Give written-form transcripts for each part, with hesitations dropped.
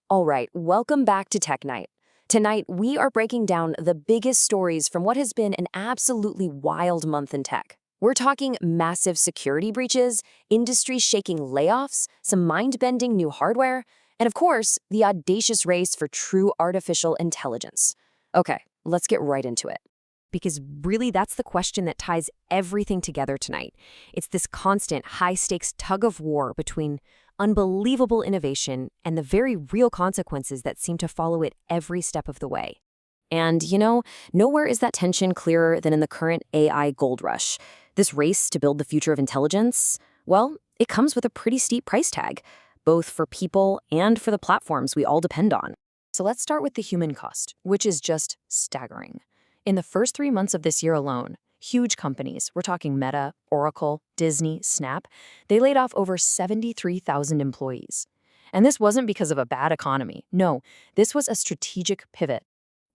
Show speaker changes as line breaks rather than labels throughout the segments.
All right, welcome back to Tech Night. Tonight, we are breaking down the biggest stories from what has been an absolutely wild month in tech. We're talking massive security breaches, industry-shaking layoffs, some mind-bending new hardware, and of course, the audacious race for true artificial intelligence. Okay, let's get right into it. Because really, that's the question that ties everything together tonight. It's this constant, high-stakes tug of war between unbelievable innovation and the very real consequences that seem to follow it every step of the way. And, nowhere is that tension clearer than in the current AI gold rush. This race to build the future of intelligence, well, it comes with a pretty steep price tag, both for people and for the platforms we all depend on. So let's start with the human cost, which is just staggering. In the first 3 months of this year alone, huge companies, we're talking Meta, Oracle, Disney, Snap, they laid off over 73,000 employees. And this wasn't because of a bad economy. No, this was a strategic pivot.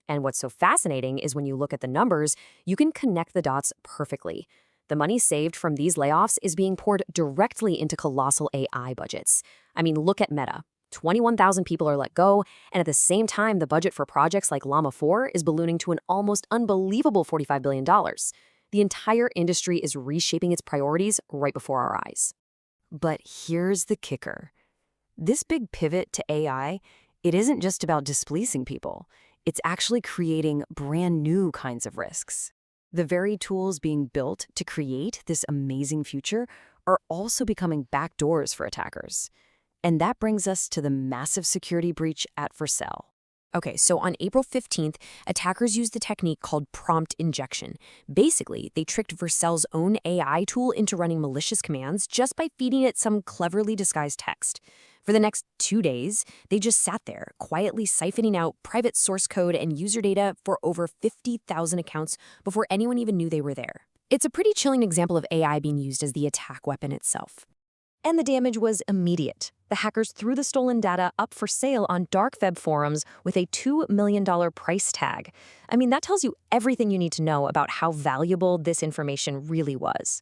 And what's so fascinating is when you look at the numbers, you can connect the dots perfectly. The money saved from these layoffs is being poured directly into colossal AI budgets. I mean, look at Meta. 21,000 people are let go, and at the same time, the budget for projects like Llama 4 is ballooning to an almost unbelievable $45 billion. The entire industry is reshaping its priorities right before our eyes. But here's the kicker. This big pivot to AI, it isn't just about displacing people. It's actually creating brand new kinds of risks. The very tools being built to create this amazing future are also becoming backdoors for attackers. And that brings us to the massive security breach at Vercel. Okay, so on April 15th, attackers used the technique called prompt injection. Basically, they tricked Vercel's own AI tool into running malicious commands just by feeding it some cleverly disguised text. For the next 2 days, they just sat there, quietly siphoning out private source code and user data for over 50,000 accounts before anyone even knew they were there. It's a pretty chilling example of AI being used as the attack weapon itself. And the damage was immediate. The hackers threw the stolen data up for sale on dark web forums with a $2 million price tag. I mean, that tells you everything you need to know about how valuable this information really was.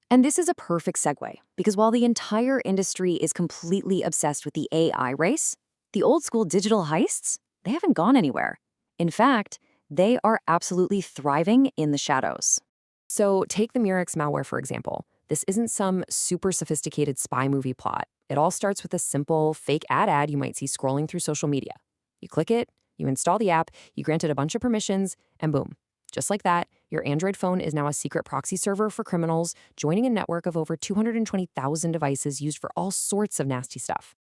And this is a perfect segue, because while the entire industry is completely obsessed with the AI race, the old-school digital heists, they haven't gone anywhere. In fact, they are absolutely thriving in the shadows. So take the Murex malware, for example. This isn't some super sophisticated spy movie plot. It all starts with a simple fake ad you might see scrolling through social media. You click it, you install the app, you grant it a bunch of permissions, and boom. Just like that, your Android phone is now a secret proxy server for criminals, joining a network of over 220,000 devices used for all sorts of nasty stuff.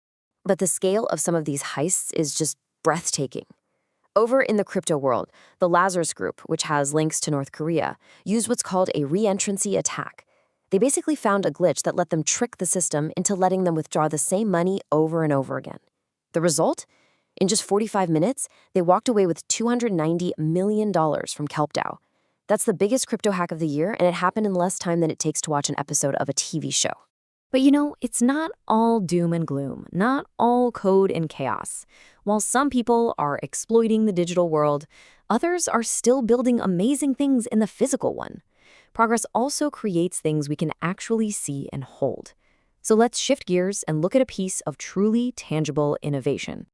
But the scale of some of these heists is just breathtaking. Over in the crypto world, the Lazarus Group, which has links to North Korea, used what's called a reentrancy attack. They basically found a glitch that let them trick the system into letting them withdraw the same money over and over again. The result? In just 45 minutes, they walked away with $290 million from KelpDAO. That's the biggest crypto hack of the year, and it happened in less time than it takes to watch an episode of a TV show. But it's not all doom and gloom, not all code and chaos. While some people are exploiting the digital world, others are still building amazing things in the physical one. Progress also creates things we can actually see and hold. So let's shift gears and look at a piece of truly tangible innovation.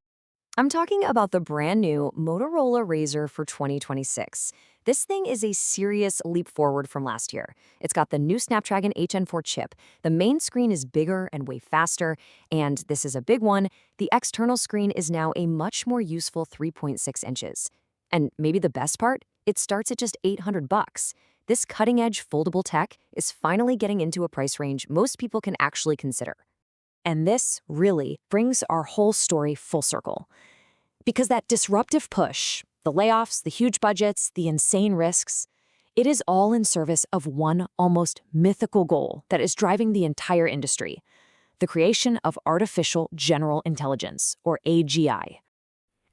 I'm talking about the brand new Motorola Razr for 2026. This thing is a serious leap forward from last year. It's got the new Snapdragon 8 Gen 4 chip. The main screen is bigger and way faster, and this is a big one, the external screen is now a much more useful 3.6 inches. And maybe the best part? It starts at just $800. This cutting-edge foldable tech is finally getting into a price range most people can actually consider. And this really brings our whole story full circle. Because that disruptive push, the layoffs, the huge budgets, the insane risks, it is all in service of one almost mythical goal that is driving the entire industry: the creation of artificial general intelligence, or AGI.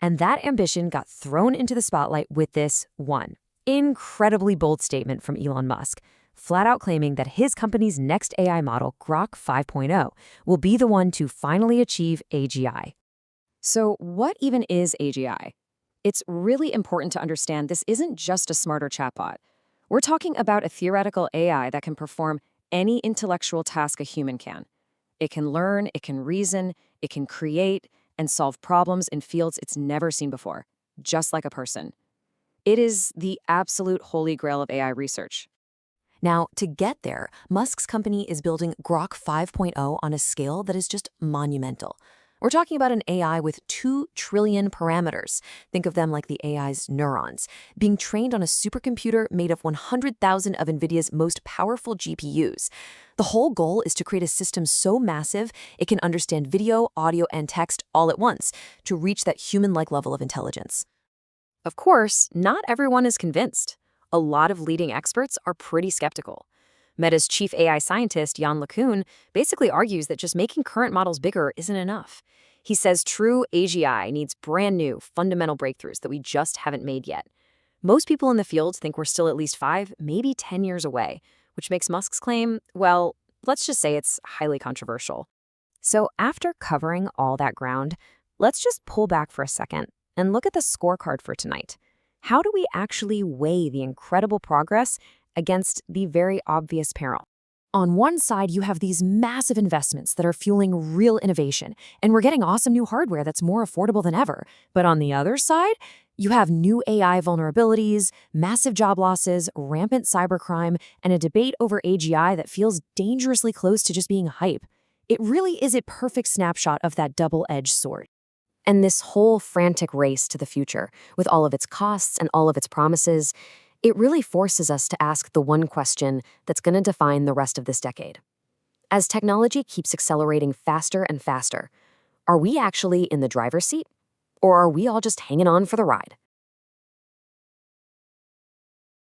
And that ambition got thrown into the spotlight with this one incredibly bold statement from Elon Musk, flat out claiming that his company's next AI model, Grok 5.0, will be the one to finally achieve AGI. So what even is AGI? It's really important to understand this isn't just a smarter chatbot. We're talking about a theoretical AI that can perform any intellectual task a human can. It can learn, it can reason, it can create, and solve problems in fields it's never seen before, just like a person. It is the absolute holy grail of AI research. Now, to get there, Musk's company is building Grok 5.0 on a scale that is just monumental. We're talking about an AI with 2 trillion parameters. Think of them like the AI's neurons, being trained on a supercomputer made of 100,000 of NVIDIA's most powerful GPUs. The whole goal is to create a system so massive it can understand video, audio, and text all at once to reach that human-like level of intelligence. Of course, not everyone is convinced. A lot of leading experts are pretty skeptical. Meta's chief AI scientist, Jan LeCun, basically argues that just making current models bigger isn't enough. He says true AGI needs brand new, fundamental breakthroughs that we just haven't made yet. Most people in the field think we're still at least 5, maybe 10 years away, which makes Musk's claim, well, let's just say it's highly controversial. So after covering all that ground, let's just pull back for a second and look at the scorecard for tonight. How do we actually weigh the incredible progress against the very obvious peril? On one side, you have these massive investments that are fueling real innovation, and we're getting awesome new hardware that's more affordable than ever. But on the other side, you have new AI vulnerabilities, massive job losses, rampant cybercrime, and a debate over AGI that feels dangerously close to just being hype. It really is a perfect snapshot of that double-edged sword. And this whole frantic race to the future, with all of its costs and all of its promises, it really forces us to ask the one question that's going to define the rest of this decade. As technology keeps accelerating faster and faster, are we actually in the driver's seat? Or are we all just hanging on for the ride?